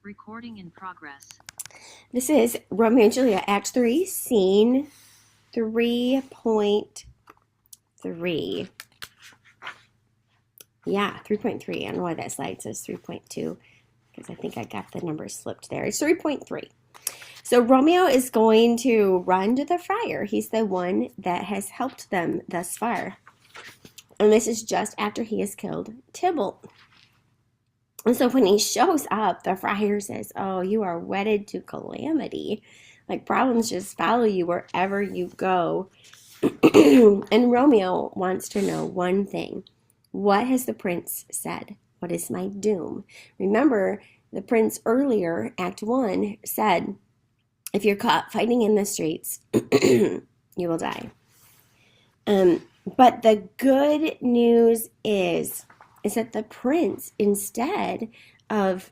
Recording in progress. This is Romeo and Juliet, Act 3, Scene 3.3. Yeah, 3.3. I don't know why that slide says 3.2 because I think I got the numbers slipped there. It's 3.3. So Romeo is going to run to the friar. He's the one that has helped them thus far. And this is just after he has killed Tybalt. And so when he shows up, the friar says, "Oh, you are wedded to calamity. Like problems just follow you wherever you go." And Romeo wants to know one thing. What has the prince said? What is my doom? Remember, the prince earlier, Act 1, said, if you're caught fighting in the streets, you will die. But the good news is that the prince, instead of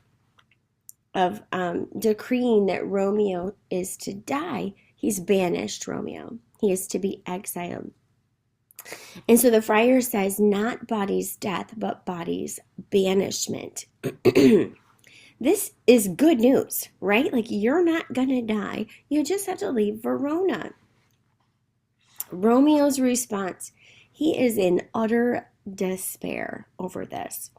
decreeing that Romeo is to die, he's banished Romeo. He is to be exiled. And so the friar says, not body's death, but body's banishment. This is good news, right? Like, you're not going to die. You just have to leave Verona. Romeo's response, he is in utter despair over this.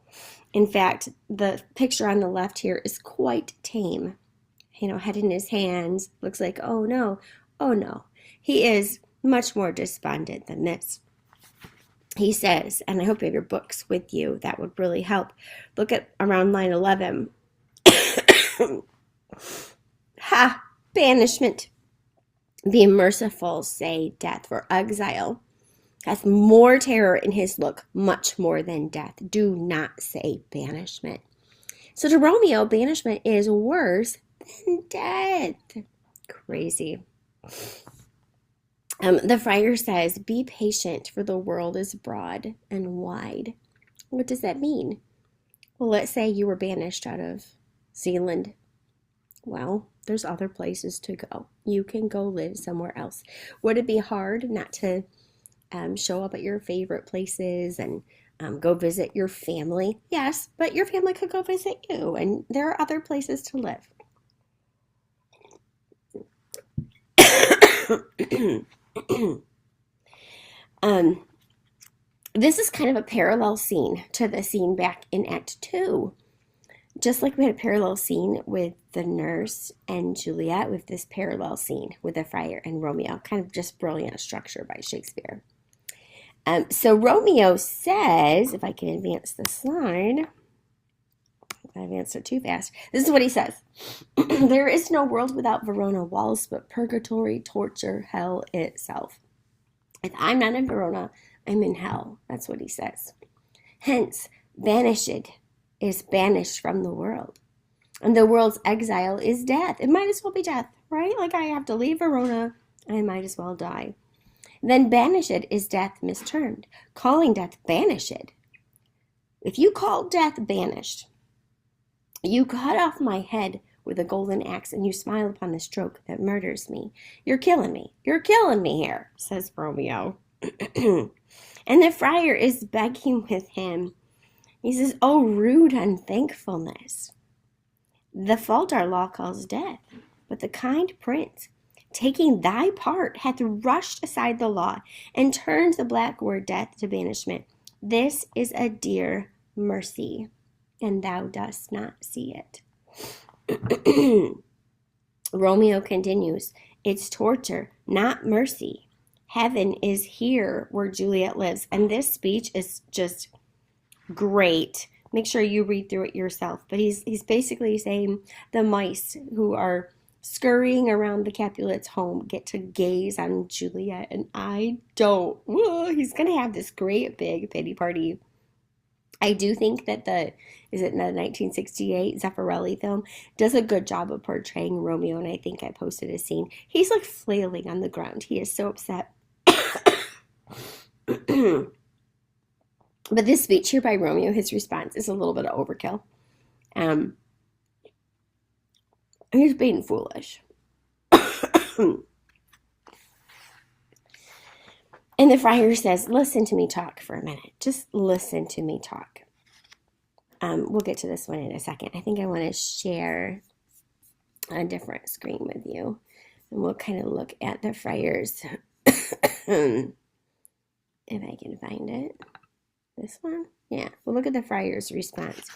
In fact, the picture on the left here is quite tame. Head in his hands, looks like, oh no. He is much more despondent than this. He says, and I hope you have your books with you, that would really help. Look at around line 11. Ha! Banishment. Be merciful, say death, for exile hath more terror in his look, much more than death. Do not say banishment. So to Romeo, banishment is worse than death. Crazy. The friar says, be patient, for the world is broad and wide. What does that mean? Well, let's say you were banished out of Zealand. Well, there's other places to go. You can go live somewhere else. Would it be hard not to show up at your favorite places and go visit your family? Yes, but your family could go visit you, and there are other places to live. This is kind of a parallel scene to the scene back in Act 2. Just like we had a parallel scene with the nurse and Juliet, with this parallel scene with the friar and Romeo. Kind of just brilliant structure by Shakespeare. So Romeo says, if I can advance the slide, I advanced it too fast. This is what he says. There is no world without Verona walls, but purgatory, torture, hell itself. If I'm not in Verona, I'm in hell. That's what he says. Hence, banished is banished from the world. And the world's exile is death. It might as well be death, right? Like, I have to leave Verona, and I might as well die. Then banished is death mistermed. Calling death banished. If you call death banished, you cut off my head with a golden axe, and you smile upon the stroke that murders me. You're killing me. You're killing me here, says Romeo. And the friar is begging with him. He says, oh, rude unthankfulness. The fault our law calls death, but the kind prince, taking thy part, hath rushed aside the law, and turned the black word death to banishment. This is a dear mercy, and thou dost not see it. Romeo continues, it's torture, not mercy. Heaven is here where Juliet lives. And this speech is just great. Make sure you read through it yourself. But he's basically saying the mice who are scurrying around the Capulets' home get to gaze on Juliet, and I don't. Whoa, he's going to have this great big pity party. I do think that the 1968 Zeffirelli film does a good job of portraying Romeo, and I think I posted a scene. He's like flailing on the ground. He is so upset. But this speech here by Romeo, his response is a little bit of overkill. He's being foolish. And the friar says, listen to me talk for a minute. Just listen to me talk. We'll get to this one in a second. I think I want to share a different screen with you. And we'll kind of look at the friars. If I can find it. This one? Yeah, we'll look at the friar's response.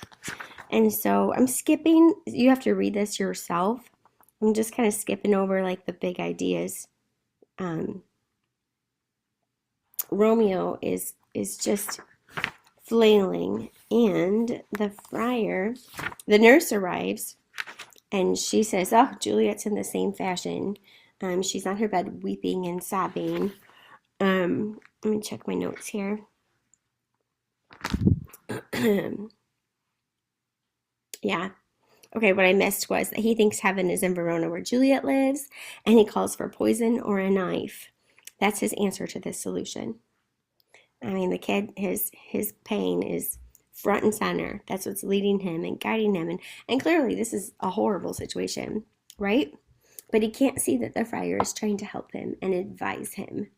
And so I'm skipping, you have to read this yourself. I'm just kind of skipping over like the big ideas. Romeo is just flailing, and the nurse arrives, and she says, "Oh, Juliet's in the same fashion. She's on her bed weeping and sobbing." Let me check my notes here. Yeah. Okay, what I missed was that he thinks heaven is in Verona where Juliet lives, and he calls for poison or a knife. That's his answer to this solution. I mean, the kid, his pain is front and center. That's what's leading him and guiding him. And clearly, this is a horrible situation, right? But he can't see that the friar is trying to help him and advise him.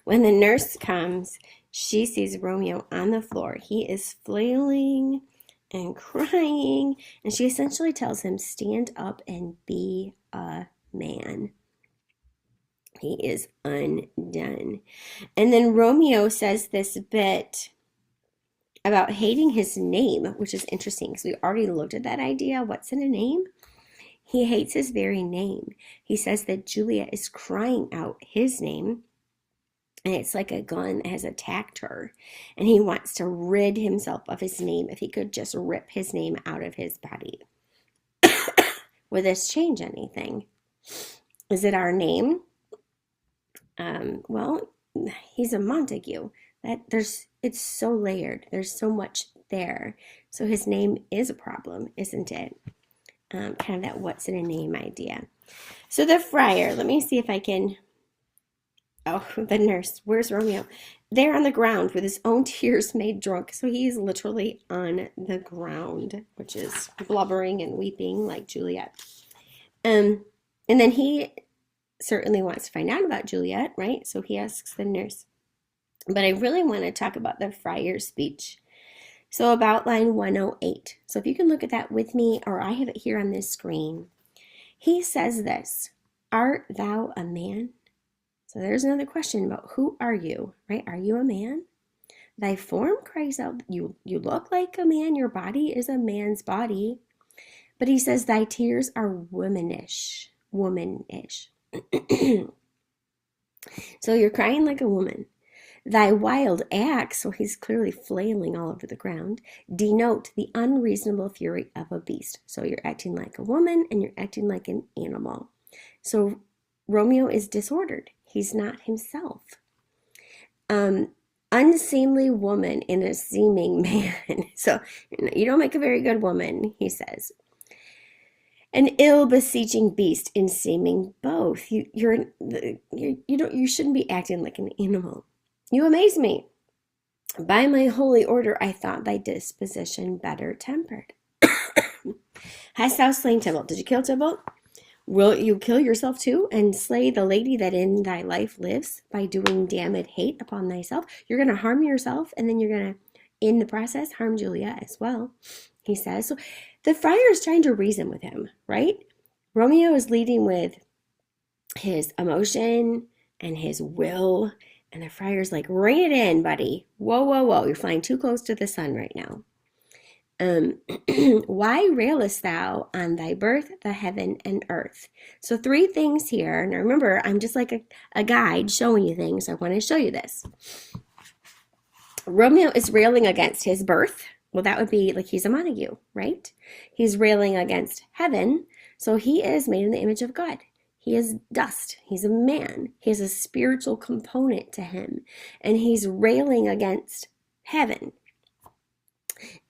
When the nurse comes, she sees Romeo on the floor. He is flailing and crying, and she essentially tells him, stand up and be a man. He is undone. And then Romeo says this bit about hating his name, which is interesting because we already looked at that idea. What's in a name? He hates his very name. He says that Juliet is crying out his name, and it's like a gun that has attacked her. And he wants to rid himself of his name if he could just rip his name out of his body. Would this change anything? Is it our name? Well, he's a Montague. It's so layered. There's so much there. So his name is a problem, isn't it? Kind of that what's in a name idea. So the friar, let me see if I can. Oh, the nurse. Where's Romeo? There on the ground with his own tears made drunk. So he's literally on the ground, which is blubbering and weeping like Juliet. And then he certainly wants to find out about Juliet, right? So he asks the nurse. But I really want to talk about the friar's speech. So about line 108. So if you can look at that with me, or I have it here on this screen. He says this, art thou a man? So there's another question about who are you, right? Are you a man? Thy form cries out, you look like a man, your body is a man's body. But he says thy tears are womanish. So you're crying like a woman. Thy wild acts, so he's clearly flailing all over the ground, denote the unreasonable fury of a beast. So you're acting like a woman and you're acting like an animal. So Romeo is disordered. He's not himself. Unseemly woman in a seeming man. So you don't make a very good woman, he says. An ill beseeching beast in seeming both. You shouldn't be acting like an animal. You amaze me. By my holy order, I thought thy disposition better tempered. Hast thou slain Tybalt? Did you kill Tybalt? Will you kill yourself too and slay the lady that in thy life lives by doing damned hate upon thyself? You're going to harm yourself, and then you're going to, in the process, harm Juliet as well, he says. So the friar is trying to reason with him, right? Romeo is leading with his emotion and his will, and the friar's like, rein it in, buddy. Whoa. You're flying too close to the sun right now. Why railest thou on thy birth, the heaven and earth? So 3 things here. Now remember, I'm just like a guide showing you things. I want to show you this. Romeo is railing against his birth. Well, that would be like he's a Montague, right? He's railing against heaven. So he is made in the image of God. He is dust. He's a man. He has a spiritual component to him. And he's railing against heaven.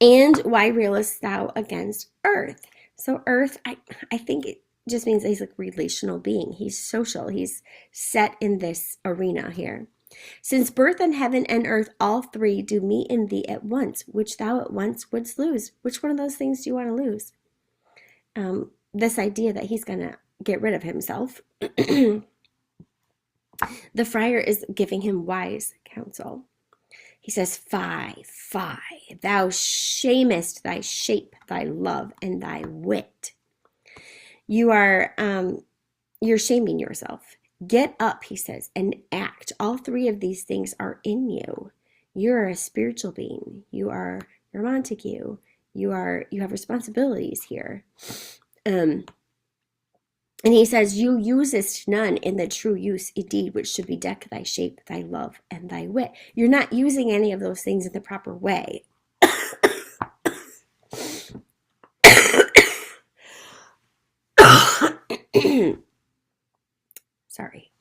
And why railest thou against earth? So earth, I think it just means he's a relational being. He's social. He's set in this arena here. Since birth and heaven and earth, all 3 do meet in thee at once, which thou at once wouldst lose. Which one of those things do you want to lose? This idea that he's going to get rid of himself. The friar is giving him wise counsel. He says, fie, fie, thou shamest thy shape, thy love, and thy wit. You're shaming yourself. Get up, he says, and act. All three of these things are in you. You're a spiritual being. You're Montague. You have responsibilities here. And he says, you usest none in the true use, indeed, which should bedeck thy shape, thy love, and thy wit. You're not using any of those things in the proper way. Sorry.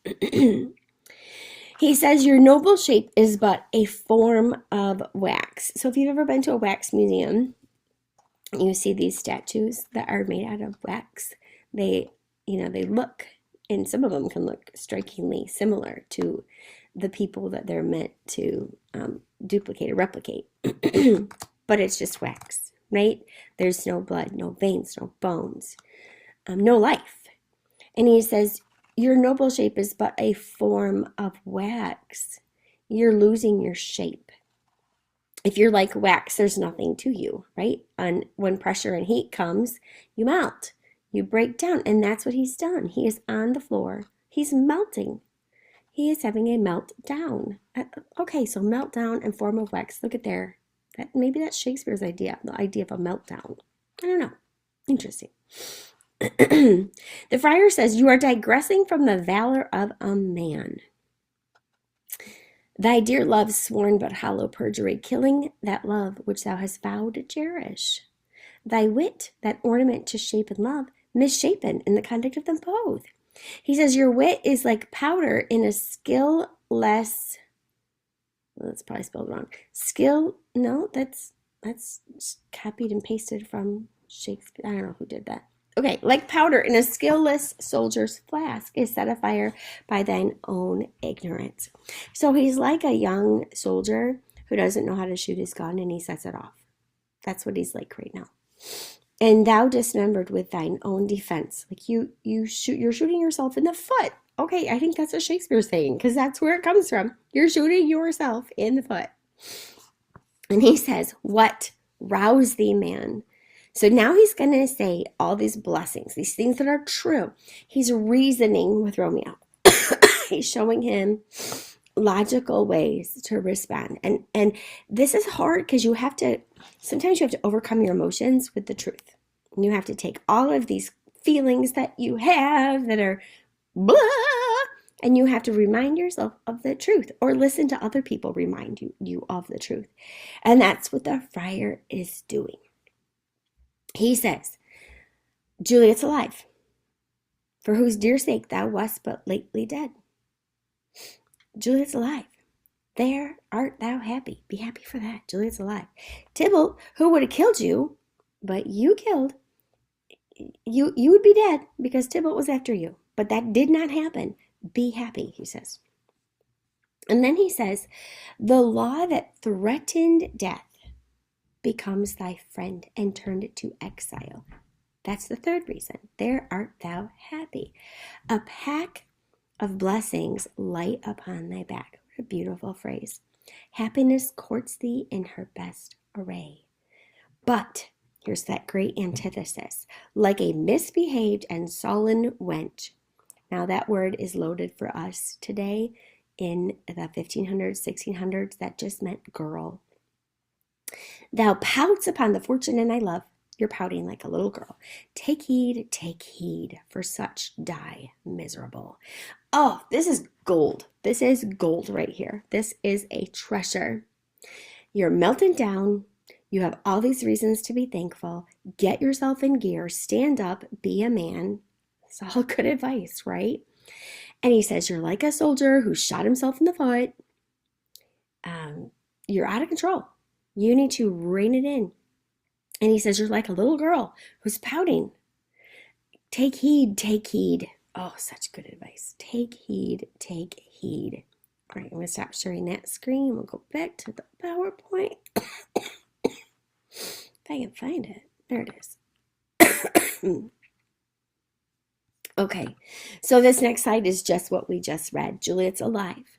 He says, your noble shape is but a form of wax. So if you've ever been to a wax museum, you see these statues that are made out of wax. They look, and some of them can look strikingly similar to the people that they're meant to duplicate or replicate. But it's just wax, right? There's no blood, no veins, no bones, no life. And he says, your noble shape is but a form of wax. You're losing your shape. If you're like wax, there's nothing to you, right? And when pressure and heat comes, you melt. You break down, and that's what he's done. He is on the floor. He's melting. He is having a meltdown. Okay, so meltdown and form of wax. Look at there. Maybe that's Shakespeare's idea, the idea of a meltdown. I don't know. Interesting. The friar says, you are digressing from the valor of a man. Thy dear love sworn but hollow perjury, killing that love which thou hast vowed to cherish. Thy wit, that ornament to shape and love, misshapen in the conduct of them both. He says, your wit is like powder in a skillless, well, that's probably spelled wrong. No, that's copied and pasted from Shakespeare. I don't know who did that. Okay, like powder in a skillless soldier's flask is set afire by thine own ignorance. So he's like a young soldier who doesn't know how to shoot his gun, and he sets it off. That's what he's like right now. And thou dismembered with thine own defense. Like you're shooting yourself in the foot. Okay, I think that's what Shakespeare's saying, because that's where it comes from. You're shooting yourself in the foot. And he says, what? Rouse thee, man. So now he's going to say all these blessings, these things that are true. He's reasoning with Romeo. He's showing him logical ways to respond. And this is hard because sometimes you have to overcome your emotions with the truth. And you have to take all of these feelings that you have that are blah, and you have to remind yourself of the truth, or listen to other people remind you of the truth. And that's what the friar is doing. He says, Juliet's alive, for whose dear sake thou wast but lately dead. Juliet's alive. There art thou happy. Be happy for that. Juliet's alive. Tybalt, who would have killed you, but you killed, you would be dead because Tybalt was after you. But that did not happen. Be happy, he says. And then he says, the law that threatened death becomes thy friend and turned it to exile. That's the third reason. There art thou happy. A pack of blessings light upon thy back. What a beautiful phrase. Happiness courts thee in her best array. But, here's that great antithesis, like a misbehaved and sullen wench. Now that word is loaded for us today. In the 1500s, 1600s, that just meant girl. Thou pouts upon the fortune in thy love. You're pouting like a little girl. Take heed, for such die miserable. Oh, this is gold. This is gold right here. This is a treasure. You're melting down. You have all these reasons to be thankful. Get yourself in gear. Stand up. Be a man. It's all good advice, right? And he says, you're like a soldier who shot himself in the foot. You're out of control. You need to rein it in. And he says, you're like a little girl who's pouting. Take heed. Oh, such good advice. Take heed. All right, I'm going to stop sharing that screen. We'll go back to the PowerPoint. If I can find it. There it is. Okay, so this next slide is just what we just read. Juliet's alive.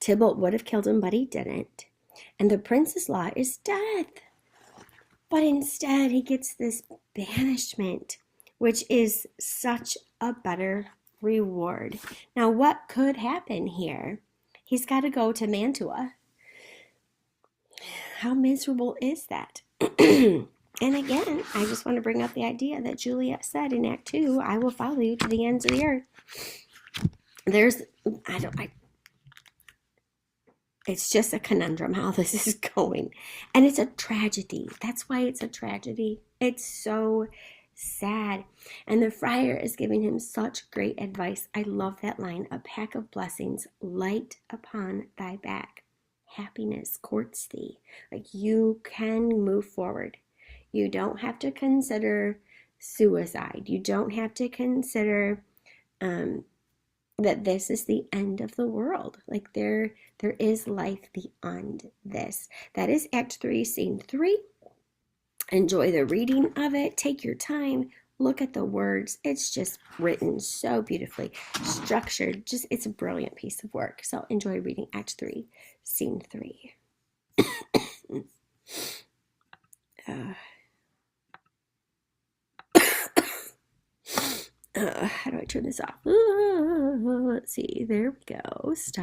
Tybalt would have killed him, but he didn't. And the prince's lot is death. But instead, he gets this banishment, which is such a better reward. Now, what could happen here? He's got to go to Mantua. How miserable is that? And again, I just want to bring up the idea that Juliet said in Act 2, I will follow you to the ends of the earth. It's just a conundrum how this is going. And it's a tragedy. That's why it's a tragedy. It's so sad. And the friar is giving him such great advice. I love that line. A pack of blessings light upon thy back. Happiness courts thee. Like, you can move forward. You don't have to consider suicide. You don't have to consider that this is the end of the world. Like, there is life beyond this. That is Act 3, Scene 3. Enjoy the reading of it. Take your time. Look at the words. It's just written so beautifully, structured. It's a brilliant piece of work. So enjoy reading Act 3, Scene 3. How do I turn this off? Let's see. There we go. Stop.